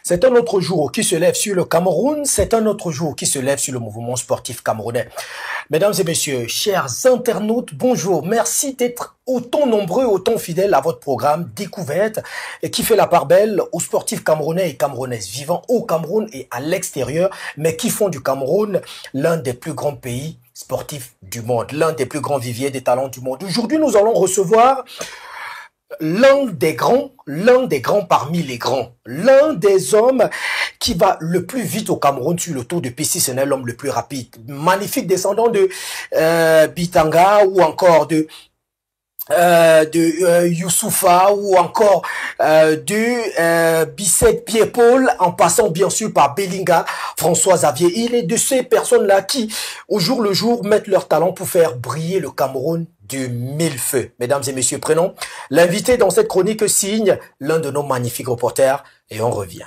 C'est un autre jour qui se lève sur le Cameroun, c'est un autre jour qui se lève sur le mouvement sportif camerounais. Mesdames et messieurs, chers internautes, bonjour. Merci d'être autant nombreux, autant fidèles à votre programme Découverte et qui fait la part belle aux sportifs camerounais et camerounaises vivant au Cameroun et à l'extérieur, mais qui font du Cameroun l'un des plus grands pays sportifs du monde, l'un des plus grands viviers des talents du monde. Aujourd'hui, nous allons recevoir l'un des grands parmi les grands, l'un des hommes qui va le plus vite au Cameroun sur le tour de piste, si ce n'est l'homme le plus rapide. Magnifique descendant de Bitanga ou encore de Youssoufa ou encore de Bissette Pierre-Paul, en passant bien sûr par Bellinga, François Xavier. Il est de ces personnes-là qui, au jour le jour, mettent leur talent pour faire briller le Cameroun de mille feux. Mesdames et messieurs, prenons l'invité dans cette chronique signe l'un de nos magnifiques reporters et on revient.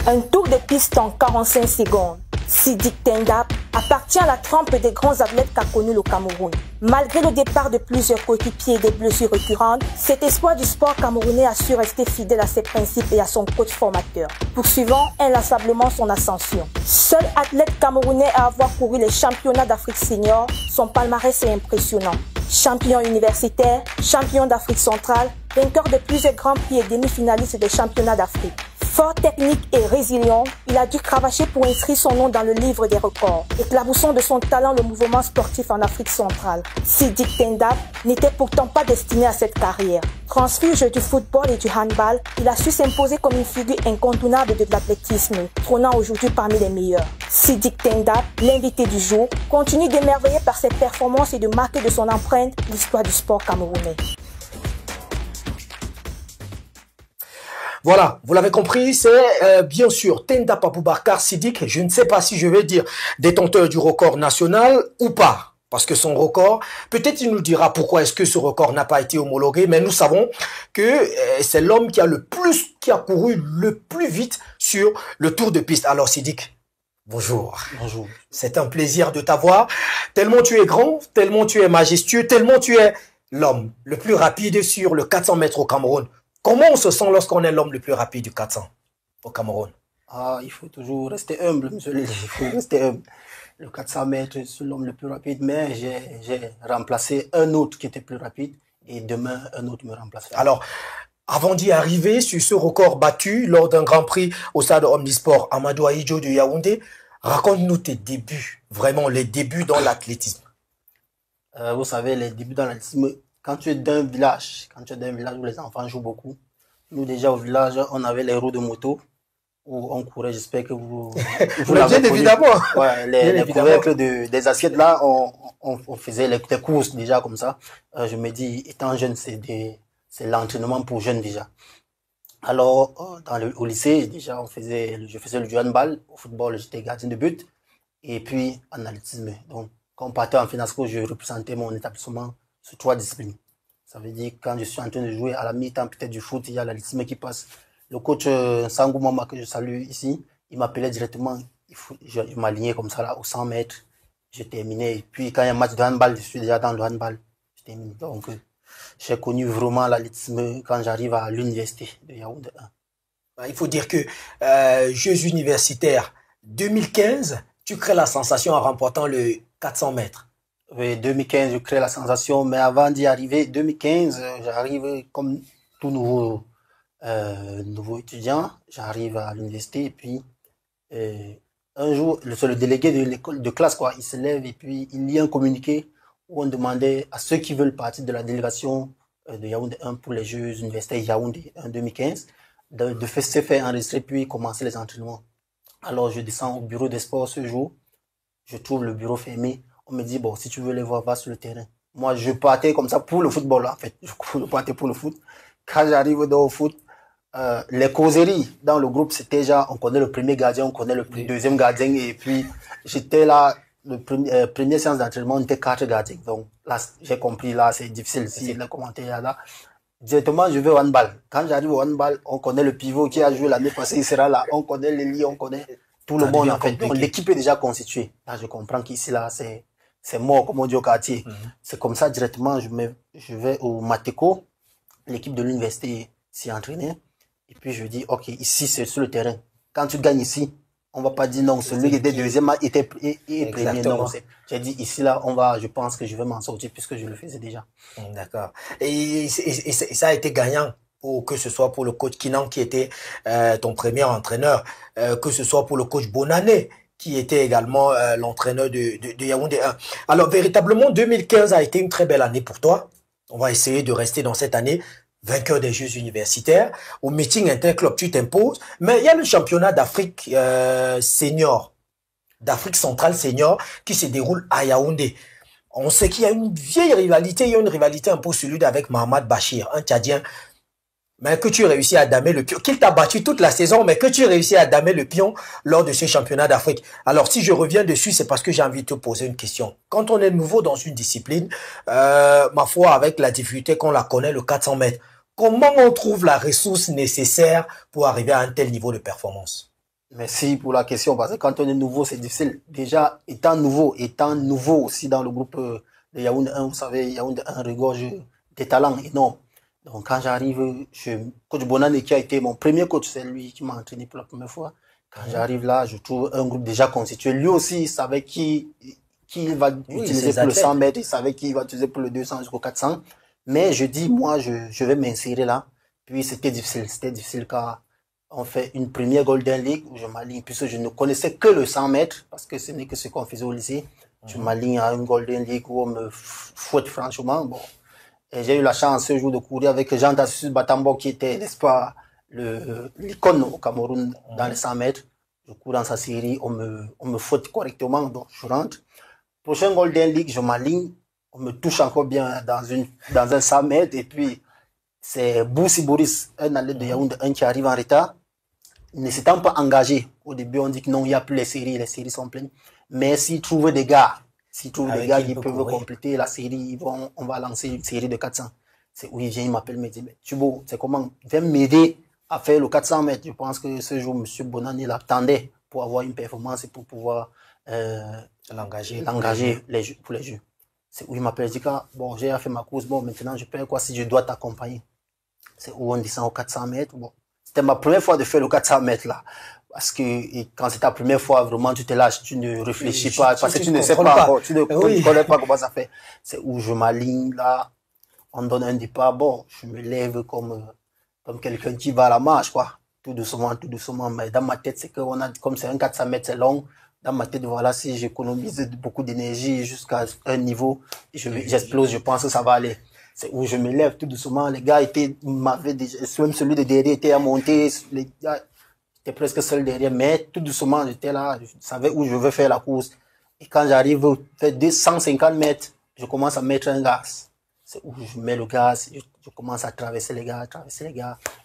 Un tour de piste en 45 secondes. Sidik Tendap appartient à la trempe des grands athlètes qu'a connu le Cameroun. Malgré le départ de plusieurs coéquipiers et des blessures récurrentes, cet espoir du sport camerounais a su rester fidèle à ses principes et à son coach formateur, poursuivant inlassablement son ascension. Seul athlète camerounais à avoir couru les championnats d'Afrique senior, son palmarès est impressionnant. Champion universitaire, champion d'Afrique centrale, vainqueur de plusieurs grands prix et demi-finaliste des championnats d'Afrique. Fort technique et résilient, il a dû cravacher pour inscrire son nom dans le livre des records, éclaboussant de son talent le mouvement sportif en Afrique centrale. Sidik Tendap n'était pourtant pas destiné à cette carrière. Transfuge du football et du handball, il a su s'imposer comme une figure incontournable de l'athlétisme, trônant aujourd'hui parmi les meilleurs. Sidik Tendap, l'invité du jour, continue d'émerveiller par ses performances et de marquer de son empreinte l'histoire du sport camerounais. Voilà, vous l'avez compris, c'est bien sûr Tendap Aboubacar Sidik, je ne sais pas si je vais dire détenteur du record national ou pas, parce que son record, peut-être il nous dira pourquoi est-ce que ce record n'a pas été homologué, mais nous savons que c'est l'homme qui a couru le plus vite sur le tour de piste. Alors Sidik, bonjour. Bonjour. C'est un plaisir de t'avoir, tellement tu es grand, tellement tu es majestueux, tellement tu es l'homme le plus rapide sur le 400 mètres au Cameroun. Comment on se sent lorsqu'on est l'homme le plus rapide du 400 au Cameroun? Il faut toujours rester humble, monsieur Lili. Il faut rester humble. Le 400 mètres, je suis l'homme le plus rapide, mais j'ai remplacé un autre qui était plus rapide et demain, un autre me remplacera. Alors, avant d'y arriver sur ce record battu lors d'un grand prix au stade Omnisport Amadou Ahidjo de Yaoundé, raconte-nous tes débuts, vraiment les débuts dans l'athlétisme. Vous savez, les débuts dans l'athlétisme, quand tu es d'un village où les enfants jouent beaucoup, nous déjà au village, on avait les roues de moto où on courait, j'espère que vous l'avez connu. Évidemment. Ouais, les couvercles des assiettes là, on faisait les courses déjà comme ça. Je me dis, étant jeune, c'est l'entraînement pour jeunes déjà. Alors, au lycée, déjà, je faisais le handball, au football, j'étais gardien de but, et puis en athlétisme. Donc, quand on partait en FINASCO, je représentais mon établissement sur 3 disciplines. Ça veut dire quand je suis en train de jouer à la mi-temps peut-être du foot, il y a l'athlétisme qui passe. Le coach Sangou Mama que je salue ici, il m'appelait directement, je m'alignais comme ça là au 100 mètres, je terminais. Et puis quand il y a un match de handball, je suis déjà dans le handball, je termine. Donc j'ai connu vraiment l'athlétisme quand j'arrive à l'université de Yaoundé 1. Il faut dire que Jeux universitaires 2015, tu crées la sensation en remportant le 400 mètres. Oui, 2015, je crée la sensation, mais avant d'y arriver, 2015, j'arrive comme tout nouveau étudiant, j'arrive à l'université et puis un jour, c'est le délégué de l'école de classe quoi, il se lève et puis il lit un communiqué où on demandait à ceux qui veulent partir de la délégation de Yaoundé 1 pour les Jeux universitaires Yaoundé 1 2015 de se faire enregistrer puis commencer les entraînements. Alors je descends au bureau des sports ce jour, je trouve le bureau fermé. On me dit, bon, si tu veux les voir, va sur le terrain. Moi, je partais comme ça pour le football, en fait. Je partais pour le foot. Quand j'arrive dans le foot, les causeries dans le groupe, c'était déjà, on connaît le premier gardien, on connaît le deuxième gardien. Et puis, j'étais là, première séance d'entraînement, on était 4 gardiens. Donc, là, j'ai compris, là, c'est difficile. Si les commentaires là, directement, je vais au handball. Quand j'arrive au handball, on connaît le pivot qui a joué l'année passée, il sera là. On connaît les lits, on connaît tout le monde, en fait. Donc, l'équipe est déjà constituée. Là, je comprends qu'ici, là, c'est mort, comme on dit au quartier. C'est comme ça, directement, je vais au Mateko, l'équipe de l'université s'y entraîner. Et puis je dis, ok, ici c'est sur le terrain. Quand tu gagnes ici, on va pas dire non, celui qui était deuxième était premier. Non, j'ai dit ici là, je pense que je vais m'en sortir puisque je le faisais déjà. D'accord. Et ça a été gagnant, que ce soit pour le coach Kinan qui était ton premier entraîneur, que ce soit pour le coach Bonané qui était également l'entraîneur de Yaoundé 1. Alors véritablement 2015 a été une très belle année pour toi. On va essayer de rester dans cette année. Vainqueur des Jeux universitaires, au meeting interclub, tu t'imposes, mais il y a le championnat d'Afrique senior, d'Afrique centrale senior, qui se déroule à Yaoundé. On sait qu'il y a une vieille rivalité, il y a une rivalité un peu solide avec Mohamed Bachir, un Tchadien, mais que tu réussis à damer le pion, qu'il t'a battu toute la saison, mais que tu réussis à damer le pion lors de ces championnats d'Afrique. Alors, si je reviens dessus, c'est parce que j'ai envie de te poser une question. Quand on est nouveau dans une discipline, ma foi, avec la difficulté qu'on la connaît, le 400 mètres, comment on trouve la ressource nécessaire pour arriver à un tel niveau de performance? Merci pour la question, parce que quand on est nouveau, c'est difficile. Déjà, étant nouveau aussi dans le groupe de Yaoundé 1, vous savez, Yaoundé 1 regorge des talents énormes. Donc quand j'arrive, coach Bonané qui a été mon premier coach, c'est lui qui m'a entraîné pour la première fois. Quand j'arrive là, je trouve un groupe déjà constitué. Lui aussi, il savait qui il va utiliser pour le 100 mètres, il savait qui il va utiliser pour le 200 jusqu'au 400. Mais je dis, moi, je vais m'insérer là. Puis c'était difficile car on fait une première Golden League où je m'aligne, puisque je ne connaissais que le 100 mètres, parce que ce n'est que ce qu'on faisait au lycée. Je m'aligne à une Golden League où on me fouette franchement. Bon. Et j'ai eu la chance ce jour de courir avec Jean Tassus Batambo qui était, n'est-ce pas, l'icône au Cameroun dans les 100 mètres. Je cours dans sa série, on me faute correctement, donc je rentre. Prochain Golden League, je m'aligne, on me touche encore bien dans un 100 mètres et puis c'est Boussi Boris, un athlète de Yaoundé 1 qui arrive en retard. Ne s'étant pas engagé, au début on dit que non, il n'y a plus les séries sont pleines. Mais s'il trouve des gars, qui peuvent compléter la série, on va lancer une série de 400. C'est où il vient, il m'appelle, il me dit, mais Thubaud, c'est comment? Viens m'aider à faire le 400 mètres. Je pense que ce jour, M. Bonané l'attendait pour avoir une performance et pour pouvoir l'engager pour les Jeux. C'est où il m'appelle, il dit, bon, j'ai fait ma course, bon, maintenant je perds quoi si je dois t'accompagner. C'est où on descend au 400 mètres. Bon, c'était ma première fois de faire le 400 mètres là. Parce que quand c'est ta première fois, vraiment, tu te lâches, tu ne réfléchis pas, parce que tu ne sais pas encore, tu ne connais pas comment ça fait. C'est où je m'aligne là, on donne un départ, bon, je me lève comme quelqu'un qui va à la marche, quoi. Tout doucement, mais dans ma tête, c'est comme c'est un 400 mètres, c'est long. Dans ma tête, voilà, si j'économise beaucoup d'énergie jusqu'à un niveau, j'explose, je pense que ça va aller. C'est où je me lève tout doucement, les gars m'avaient déjà, même celui de derrière était à monter, les gars, j'étais presque seul derrière, mais tout doucement, j'étais là, je savais où je veux faire la course. Et quand j'arrive à faire 250 mètres, je commence à mettre un gaz. C'est où je mets le gaz, je commence à traverser les gars,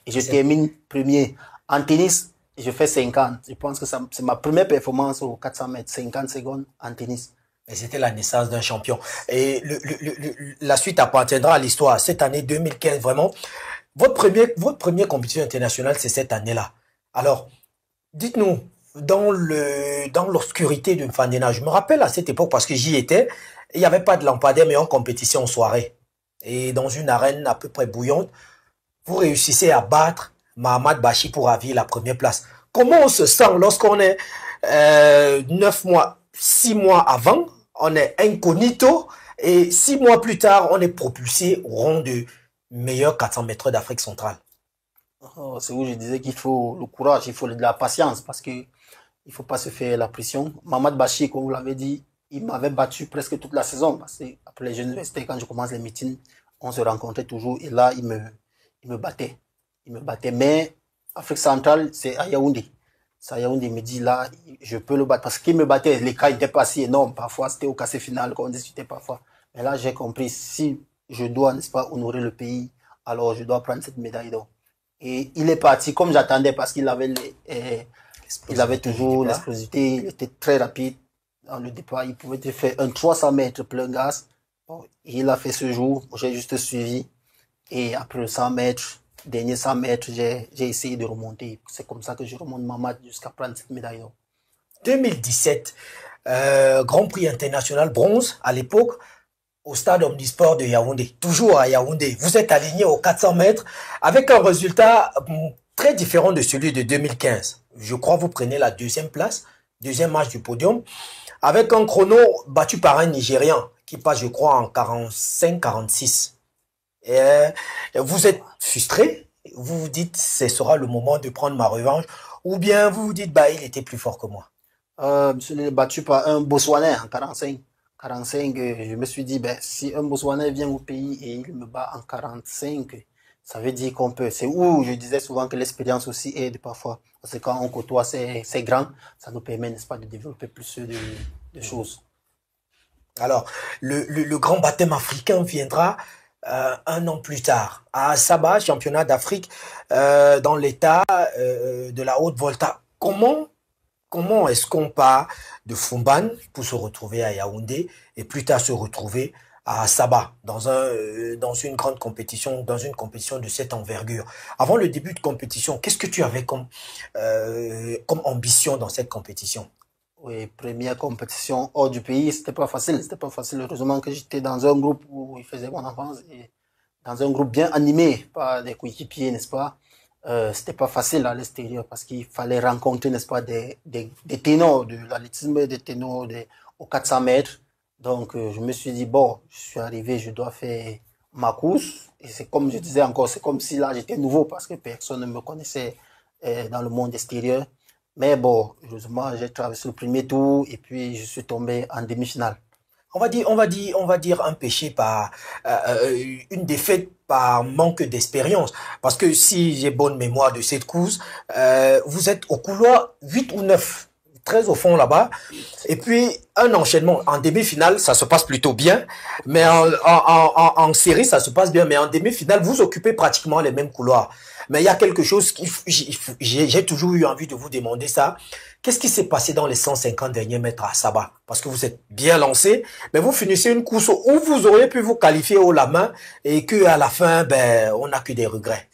et je termine premier. En tennis, je fais 50. Je pense que c'est ma première performance aux 400 mètres, 50 secondes en tennis. Et c'était la naissance d'un champion. Et la suite appartiendra à l'histoire. Cette année 2015, vraiment, votre première compétition internationale, c'est cette année-là. Alors, dites-nous, dans l'obscurité de Mfandena, je me rappelle à cette époque, parce que j'y étais, il n'y avait pas de lampadaire, mais en compétition en soirée. Et dans une arène à peu près bouillante, vous réussissez à battre Mohamed Bachir pour ravir la première place. Comment on se sent lorsqu'on est 6 mois avant, on est incognito, et 6 mois plus tard, on est propulsé au rang de meilleur 400 mètres d'Afrique centrale? Oh, c'est où je disais qu'il faut le courage, il faut de la patience, parce que il faut pas se faire la pression. Mohamed Bachir, comme vous l'avez dit, il m'avait battu presque toute la saison, parce que après les Jeux universitaires, quand je commence les meetings, on se rencontrait toujours, et là, il me battait. Mais Afrique centrale, c'est à Yaoundé. C'est à Yaoundé, il me dit là, je peux le battre, parce qu'il me battait, les cas n'étaient pas si énormes, parfois c'était au cassé final qu'on discutait parfois. Mais là, j'ai compris, si je dois, n'est-ce pas, honorer le pays, alors je dois prendre cette médaille d'or. Et il est parti comme j'attendais parce qu'il avait toujours l'explosivité, il était très rapide dans le départ, il pouvait faire un 300 mètres plein gaz. Bon, il a fait ce jour, j'ai juste suivi. Et après le 100 mètres, dernier 100 mètres, j'ai essayé de remonter. C'est comme ça que je remonte ma mat jusqu'à prendre cette médaille d'or. 2017, Grand Prix international bronze à l'époque. au stade Omnisport de Yaoundé, toujours à Yaoundé. Vous êtes aligné aux 400 mètres avec un résultat très différent de celui de 2015. Je crois que vous prenez la deuxième place, deuxième match du podium, avec un chrono battu par un Nigérian qui passe, je crois, en 45-46. Vous êtes frustré, vous vous dites ce sera le moment de prendre ma revanche, ou bien vous vous dites bah il était plus fort que moi. Je l'ai battu par un Botswanais en 45. 45, je me suis dit, ben, si un Botswanais vient au pays et il me bat en 45, ça veut dire qu'on peut. C'est où je disais souvent que l'expérience aussi aide parfois. Parce que quand on côtoie ces grands, ça nous permet, n'est-ce pas, de développer plus de choses. Alors, le grand baptême africain viendra un an plus tard, à Saba, championnat d'Afrique, dans l'état de la Haute-Volta. Comment est-ce qu'on part de Fumban pour se retrouver à Yaoundé et plus tard se retrouver à Saba dans une grande compétition, dans une compétition de cette envergure? Avant le début de compétition, qu'est-ce que tu avais comme ambition dans cette compétition? Oui, première compétition hors du pays, c'était pas facile. C'était pas facile. Heureusement que j'étais dans un groupe où il faisait mon enfance et dans un groupe bien animé par des coéquipiers, n'est-ce pas? C'était pas facile à l'extérieur parce qu'il fallait rencontrer, n'est-ce pas, des ténors de l'athlétisme, des ténors aux 400 mètres. Donc, je me suis dit, bon, je suis arrivé, je dois faire ma course. Et c'est comme je disais encore, c'est comme si là, j'étais nouveau parce que personne ne me connaissait dans le monde extérieur. Mais bon, heureusement, j'ai traversé le premier tour et puis je suis tombé en demi-finale. On va dire un péché par une défaite par manque d'expérience. Parce que si j'ai bonne mémoire de cette course, vous êtes au couloir 8 ou 9, très au fond là-bas. Et puis, un enchaînement en demi-finale, ça se passe plutôt bien. Mais en série, ça se passe bien. Mais en demi-finale, vous occupez pratiquement les mêmes couloirs. Mais il y a quelque chose j'ai toujours eu envie de vous demander ça. Qu'est-ce qui s'est passé dans les 150 derniers mètres à Saba? Parce que vous êtes bien lancé, mais vous finissez une course où vous auriez pu vous qualifier haut la main et qu'à la fin, ben, on n'a que des regrets.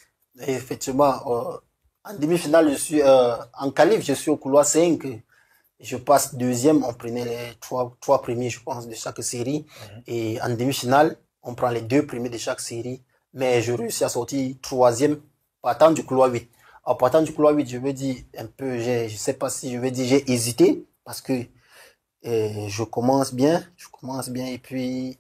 Et effectivement, en demi-finale, je suis en qualif, je suis au couloir 5. Je passe deuxième, on prenait les trois premiers, je pense, de chaque série. Et en demi-finale, on prend les 2 premiers de chaque série. Mais je réussis à sortir troisième, partant du couloir 8. En partant du couloir 8, je veux dire un peu, je sais pas si je veux dire j'ai hésité parce que je commence bien et puis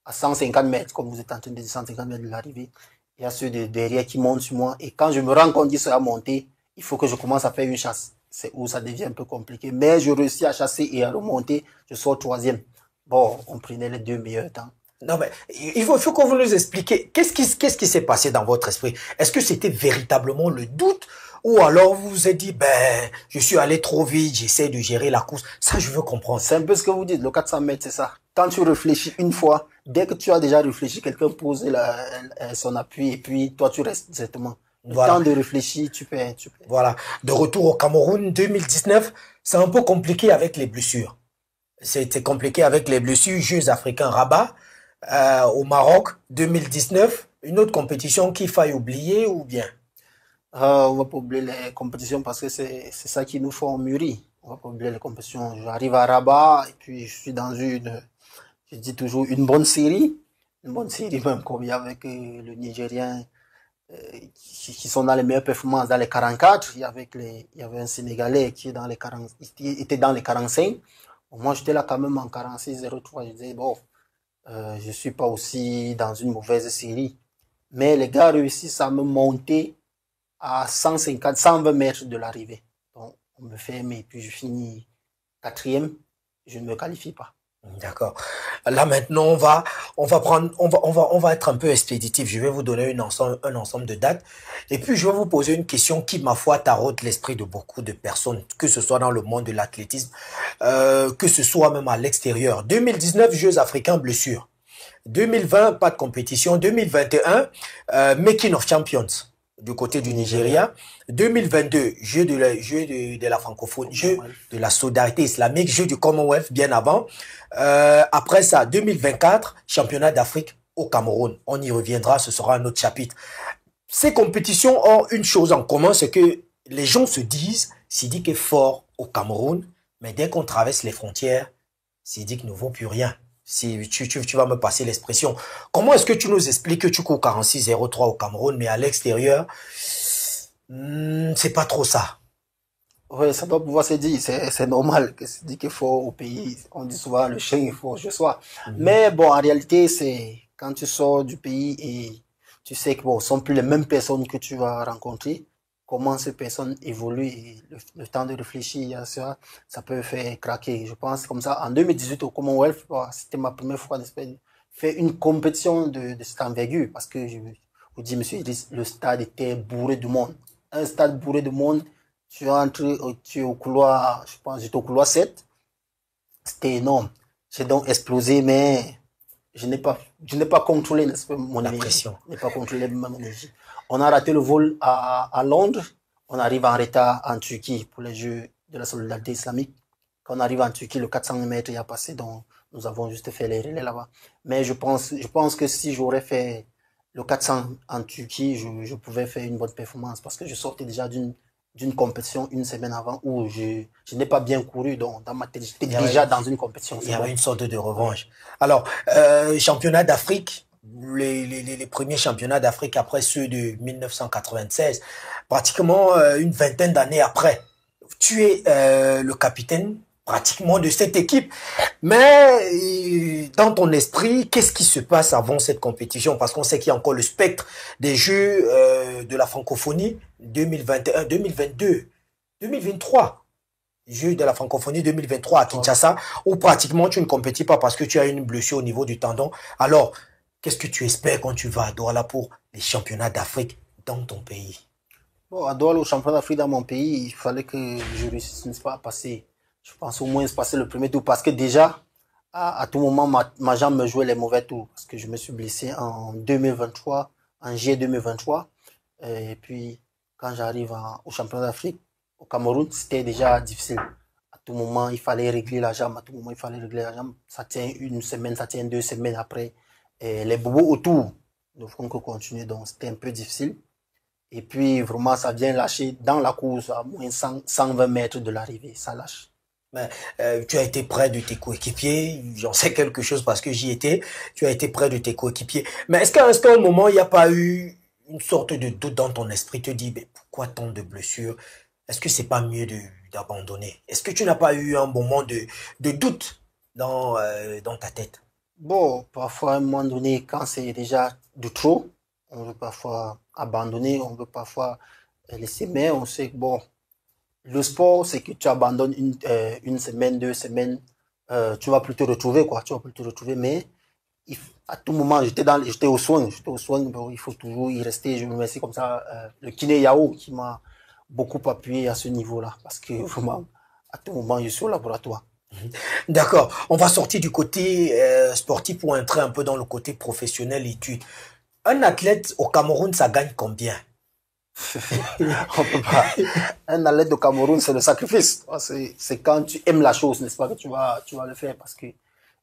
à 150 mètres, comme vous êtes en train de dire 150 mètres de l'arrivée, il y a ceux de derrière qui montent sur moi et quand je me rends compte qu'il sera monté, il faut que je commence à faire une chasse. C'est où ça devient un peu compliqué, mais je réussis à chasser et à remonter, je sors troisième. Bon, on prenait les 2 meilleurs temps. Non, mais il faut que vous nous expliquiez qu'est-ce qui s'est passé dans votre esprit. Est-ce que c'était véritablement le doute ou alors vous vous êtes dit, ben, je suis allé trop vite, j'essaie de gérer la course. Ça, je veux comprendre. C'est un peu ce que vous dites, le 400 mètres, c'est ça. Quand tu réfléchis une fois, dès que tu as déjà réfléchi, quelqu'un pose son appui et puis toi, tu restes directement. Le temps de réfléchir, tu peux. Voilà. De retour au Cameroun, 2019, c'est un peu compliqué avec les blessures. C'était compliqué avec les blessures. Jeux africains Rabat. Au Maroc, 2019, une autre compétition qu'il faille oublier ou bien? On va pas oublier les compétitions parce que c'est ça qui nous fait mûrir. On va pas oublier les compétitions. J'arrive à Rabat et puis je suis dans je dis toujours une bonne série même comme il y avec le Nigérien qui sont dans les meilleures performances dans les 44. Il y avait un Sénégalais qui est dans les 40, était dans les 45. Moi j'étais là quand même en 46-03. Je disais bon. Je suis pas aussi dans une mauvaise série. Mais les gars réussissent à me monter à 120 mètres de l'arrivée. Donc, on me fait aimer, puis je finis 4e, je ne me qualifie pas. D'accord. Là maintenant, on va être un peu expéditif. Je vais vous donner un ensemble de dates. Et puis, je vais vous poser une question qui, ma foi, taraude l'esprit de beaucoup de personnes, que ce soit dans le monde de l'athlétisme, que ce soit même à l'extérieur. 2019, Jeux africains, blessure. 2020, pas de compétition. 2021, Making of Champions du côté du Nigeria. 2022, jeu de la francophonie, jeu de la solidarité islamique, jeu du Commonwealth bien avant. Après ça, 2024, championnat d'Afrique au Cameroun. On y reviendra, ce sera un autre chapitre. Ces compétitions ont une chose en commun, c'est que les gens se disent, Sidick est fort au Cameroun, mais dès qu'on traverse les frontières, Sidick ne vaut plus rien. Si tu vas me passer l'expression. Comment est-ce que tu nous expliques que tu cours 46,03 au Cameroun, mais à l'extérieur, c'est pas trop ça. Oui, ça doit pouvoir se dire, c'est normal que se dit qu'il faut au pays, on dit souvent le chien, il faut je sois. Mais bon, en réalité, c'est quand tu sors du pays et tu sais que bon, ce sont plus les mêmes personnes que tu vas rencontrer, comment ces personnes évoluent et le temps de réfléchir à ça, ça peut faire craquer. Je pense comme ça, en 2018 au Commonwealth, c'était ma première fois d'espèce faire une compétition de cette envergure parce que je vous dis, monsieur Idriss, le stade était bourré de monde. Un stade bourré de monde. Tu entres, tu es au couloir, je pense, j'étais au couloir 7. C'était énorme. J'ai donc explosé, mais je n'ai pas contrôlé, n'est-ce pas, mon énergie. Je n'ai pas contrôlé mon énergie. On a raté le vol à Londres. On arrive en retard en Turquie pour les Jeux de la solidarité islamique. Quand on arrive en Turquie, le 400 mètres y a passé, donc nous avons juste fait les relais là-bas. Mais je pense que si j'aurais fait le 400 en Turquie, je pouvais faire une bonne performance parce que je sortais déjà d'une compétition une semaine avant où je n'ai pas bien couru, donc dans ma tête, j'étais déjà dans une compétition. Il y avait une sorte de revanche. Alors, championnat d'Afrique, les premiers championnats d'Afrique après ceux de 1996, pratiquement une vingtaine d'années après, tu es le capitaine pratiquement de cette équipe. Mais dans ton esprit, qu'est-ce qui se passe avant cette compétition? Parce qu'on sait qu'il y a encore le spectre des Jeux de la francophonie 2021, 2022, 2023. Jeux de la francophonie 2023 à Kinshasa, où pratiquement tu ne compétis pas parce que tu as une blessure au niveau du tendon. Alors, qu'est-ce que tu espères quand tu vas à Douala pour les championnats d'Afrique dans ton pays? Bon, à Douala, au championnat d'Afrique dans mon pays, il fallait que je réussisse pas à passer. Je pense au moins passer le premier tour parce que déjà, à tout moment, ma jambe me jouait les mauvais tours parce que je me suis blessé en 2023, en juillet 2023. Et puis, quand j'arrive au championnat d'Afrique, au Cameroun, c'était déjà difficile. À tout moment, il fallait régler la jambe. À tout moment, il fallait régler la jambe. Ça tient une semaine, ça tient 2 semaines après. Et les bobos autour ne feront que continuer. Donc, c'était un peu difficile. Et puis, vraiment, ça vient lâcher dans la course à moins 120 mètres de l'arrivée. Ça lâche. Mais, tu as été près de tes coéquipiers, j'en sais quelque chose parce que j'y étais, tu as été près de tes coéquipiers. Mais est-ce qu'à un moment, il n'y a pas eu une sorte de doute dans ton esprit, te dit, mais pourquoi tant de blessures? Est-ce que c'est pas mieux d'abandonner? Est-ce que tu n'as pas eu un moment de doute dans ta tête? Bon, parfois, à un moment donné, quand c'est déjà de trop, on veut parfois abandonner, on veut parfois laisser, mais on sait que bon, le sport, c'est que tu abandonnes une semaine, 2 semaines, tu vas plus te retrouver, quoi. Tu vas plus te retrouver, mais à tout moment, j'étais au soin, bon, il faut toujours y rester. Je me remercie comme ça, le kiné Yao qui m'a beaucoup appuyé à ce niveau-là, parce que vraiment, à tout moment, je suis au laboratoire. D'accord. On va sortir du côté sportif pour entrer un peu dans le côté professionnel, études. Un athlète au Cameroun, ça gagne combien? On peut pas. Un athlète au Cameroun, c'est le sacrifice. C'est quand tu aimes la chose, n'est-ce pas, que tu vas le faire parce que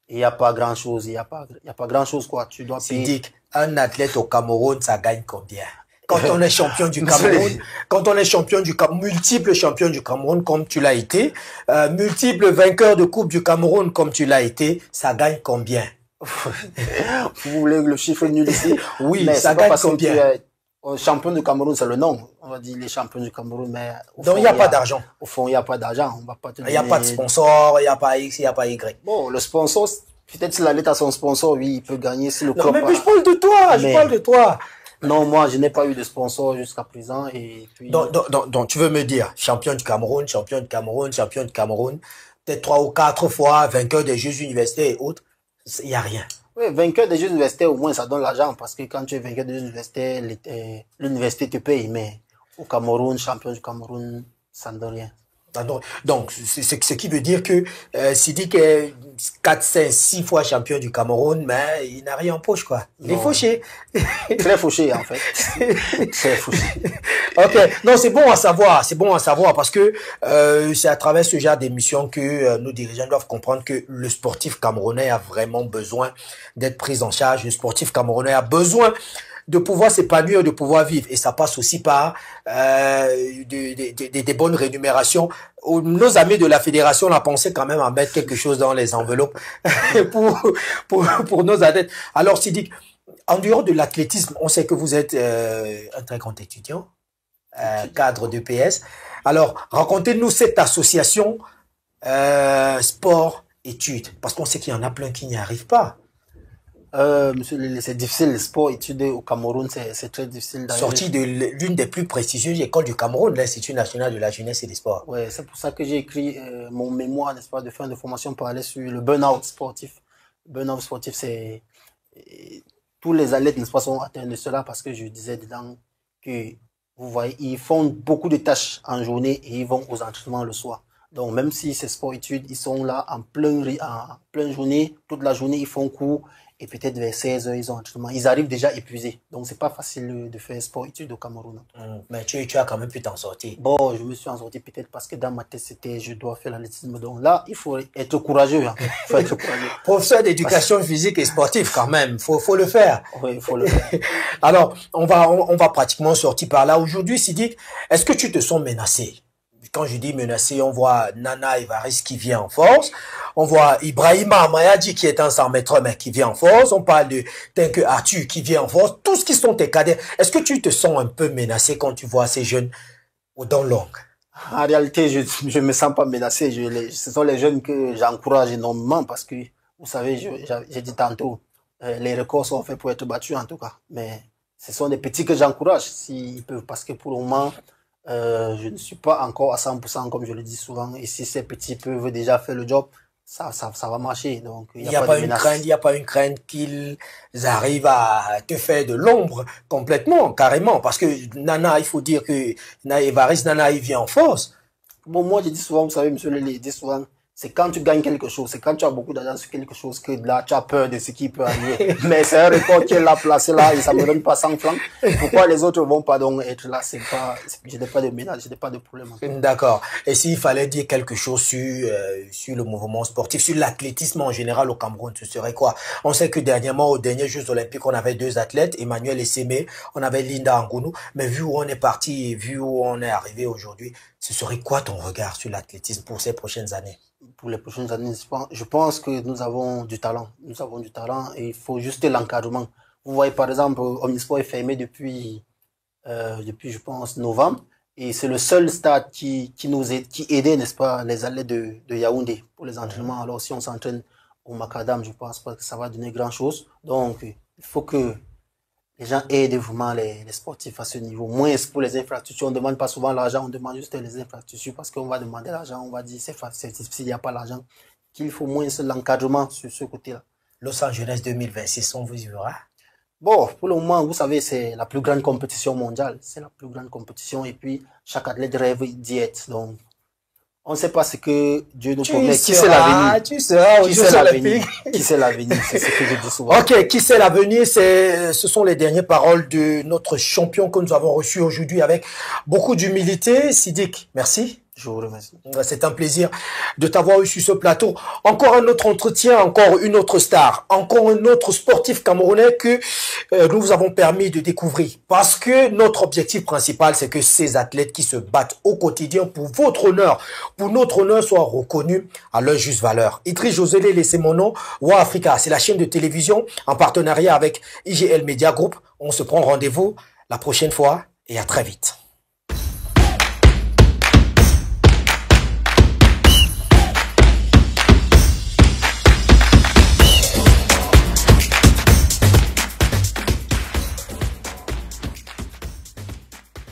il n'y a pas grand chose, il y a pas grand chose, quoi. Tu dois payer. Un athlète au Cameroun, ça gagne combien? Quand on est champion du Cameroun, quand on est champion du Cameroun, multiple champion du Cameroun comme tu l'as été, multiple vainqueur de Coupe du Cameroun comme tu l'as été, ça gagne combien? Vous voulez le chiffre nul ici? Oui, mais ça gagne combien? Champion du Cameroun, c'est le nom. On va dire les champions du Cameroun, mais donc il n'y a pas d'argent. Au fond, il n'y a pas d'argent. On va pas te donner... Il n'y a pas de sponsor, il n'y a pas X, il n'y a pas Y. Bon, le sponsor, peut-être si l'athlète a son sponsor, oui, il peut gagner. Si le club mais je parle de toi, je parle de toi. Non, moi, je n'ai pas eu de sponsor jusqu'à présent. Et puis... Donc, tu veux me dire, champion du Cameroun, champion du Cameroun, champion du Cameroun, peut-être 3 ou 4 fois vainqueur des Jeux universitaires et autres, il n'y a rien. Oui, vainqueur des Jeux universitaires, au moins, ça donne l'argent, parce que quand tu es vainqueur des Jeux universitaires, l'université te paye, mais au Cameroun, champion du Cameroun, ça ne donne rien. Donc, c'est ce qui veut dire que Siddick est 4, 5, 6 fois champion du Cameroun, mais il n'a rien en poche, quoi. Il est fauché. Très fauché, en fait. Très fauché. Ok, non, c'est bon à savoir parce que c'est à travers ce genre d'émission que nos dirigeants doivent comprendre que le sportif camerounais a vraiment besoin d'être pris en charge. Le sportif camerounais a besoin de pouvoir s'épanouir, de pouvoir vivre. Et ça passe aussi par des bonnes rémunérations. Nos amis de la fédération, on a pensé quand même à mettre quelque chose dans les enveloppes pour nos athlètes. Alors, Sidik, en dehors de l'athlétisme, on sait que vous êtes un très grand étudiant, cadre de PS. Alors, racontez-nous cette association sport-études, parce qu'on sait qu'il y en a plein qui n'y arrivent pas. Monsieur, c'est difficile, le sport étudié au Cameroun, c'est très difficile. Sorti de l'une des plus prestigieuses écoles du Cameroun, l'Institut national de la jeunesse et des sports. Ouais, c'est pour ça que j'ai écrit mon mémoire, n'est-ce pas, de fin de formation pour aller sur le burn-out sportif. Le burn-out sportif, c'est tous les athlètes, n'est-ce pas, sont atteints de cela parce que je disais dedans que vous voyez, ils font beaucoup de tâches en journée et ils vont aux entraînements le soir. Donc, même si c'est sport-études, ils sont là en pleine journée, toute la journée, ils font cours. Et peut-être vers 16 heures, ils ont entraînement. Ils arrivent déjà épuisés. Donc, c'est pas facile de faire sport-études au Cameroun. Mais tu as quand même pu t'en sortir. Bon, je me suis en sorti peut-être parce que dans ma tête, c'était je dois faire l'athlétisme. Donc là, il faut être courageux. Hein. Il faut être courageux. Professeur d'éducation physique et sportive, quand même. Faut le faire. Oui, il faut le faire. Alors, on va pratiquement sortir par là. Aujourd'hui, Sidik, est-ce que tu te sens menacé? Quand je dis menacé, on voit Nana Evaris qui vient en force. On voit Ibrahima Amayadi qui est un 100 mètres mais qui vient en force. On parle de Tenke Arthur qui vient en force. Tous qui sont tes cadets. Est-ce que tu te sens un peu menacé quand tu vois ces jeunes aux dents longues? En réalité, je me sens pas menacé. Ce sont les jeunes que j'encourage énormément parce que, vous savez, j'ai dit tantôt, les records sont faits pour être battus en tout cas. Mais ce sont des petits que j'encourage s'ils peuvent parce que pour le moment, je ne suis pas encore à 100% comme je le dis souvent. Et si ces petits peuvent déjà faire le job, ça va marcher. Donc, il n'y a pas une crainte qu'ils arrivent à te faire de l'ombre complètement, carrément. Parce que Nana, il faut dire que Nana, il vient en force. Bon, moi, je dis souvent, vous savez, monsieur Lele, je dis souvent, c'est quand tu gagnes quelque chose, c'est quand tu as beaucoup d'argent sur quelque chose que là, tu as peur de ce qui peut arriver. Mais c'est un record qui est là, placé là, et ça me donne pas 100 francs. Pourquoi les autres vont pas donc être là? Je n'ai pas de ménage, je n'ai pas de problème. D'accord. Et s'il fallait dire quelque chose sur le mouvement sportif, sur l'athlétisme en général au Cameroun, ce serait quoi? On sait que dernièrement, aux derniers Jeux Olympiques, on avait 2 athlètes, Emmanuel Essémé, on avait Linda Angounou. Mais vu où on est parti et vu où on est arrivé aujourd'hui, ce serait quoi ton regard sur l'athlétisme pour ces prochaines années? Pour les prochaines années, je pense que nous avons du talent. Nous avons du talent et il faut juste l'encadrement. Vous voyez, par exemple, Omnisport est fermé depuis, je pense, novembre. Et c'est le seul stade qui aidait, n'est-ce pas, les athlètes de Yaoundé pour les entraînements. Alors, si on s'entraîne au Macadam, je pense pas que ça va donner grand chose. Donc, il faut que les gens aident vraiment les sportifs à ce niveau. Moins pour les infrastructures. On ne demande pas souvent l'argent, on demande juste les infrastructures parce qu'on va demander l'argent, on va dire c'est difficile, il n'y a pas l'argent. Qu'il faut moins l'encadrement sur ce côté-là. Los Angeles 2026, on vous y verra? Bon, pour le moment, vous savez, c'est la plus grande compétition mondiale. C'est la plus grande compétition et puis chaque athlète rêve d'y être. Donc, on ne sait pas ce que Dieu nous promet. Qui c'est l'avenir? Tu seras aux Jeux Olympiques. Qui c'est l'avenir? C'est ce que je dis souvent. Ok, qui c'est l'avenir? Ce sont les dernières paroles de notre champion que nous avons reçu aujourd'hui avec beaucoup d'humilité. Sidik, merci. Je vous remercie. C'est un plaisir de t'avoir eu sur ce plateau. Encore un autre entretien, encore une autre star, encore un autre sportif camerounais que nous vous avons permis de découvrir. Parce que notre objectif principal, c'est que ces athlètes qui se battent au quotidien pour votre honneur, pour notre honneur, soient reconnus à leur juste valeur. Idriss Josélé, laissez mon nom. Wa Africa, c'est la chaîne de télévision en partenariat avec IGL Media Group. On se prend rendez-vous la prochaine fois et à très vite.